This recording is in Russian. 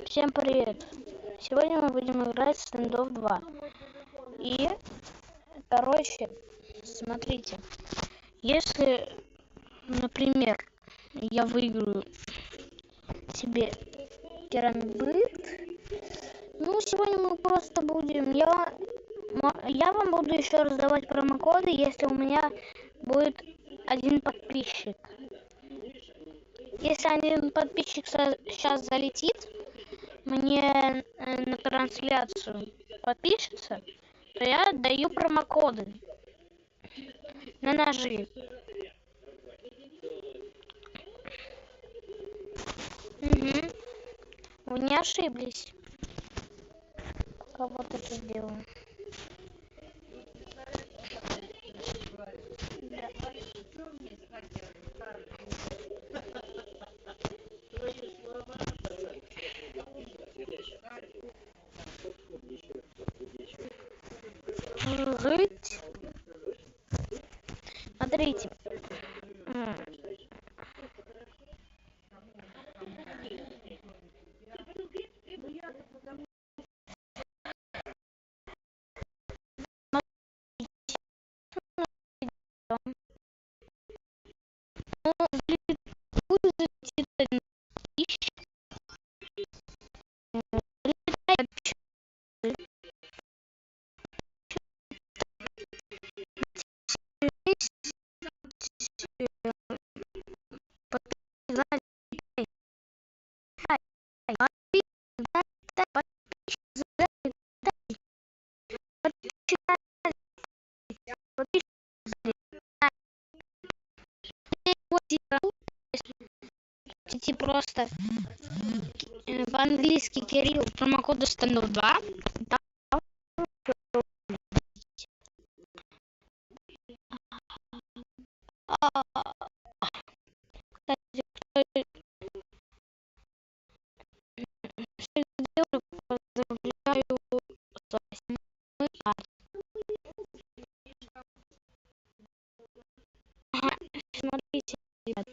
Всем привет! Сегодня мы будем играть в Standoff 2. И, короче, смотрите, если, например, я выиграю себе керамбит, ну, сегодня мы просто будем, я вам буду еще раздавать промокоды, если у меня будет один подписчик. Если один подписчик сейчас залетит мне на трансляцию, подпишется, то я даю промокоды на ножи. Угу. Вы не ошиблись. Пока вот это сделаю. Жить. Смотрите. Просто по-английски Кирилл, промокоду Standoff 2. Смотрите, ребят,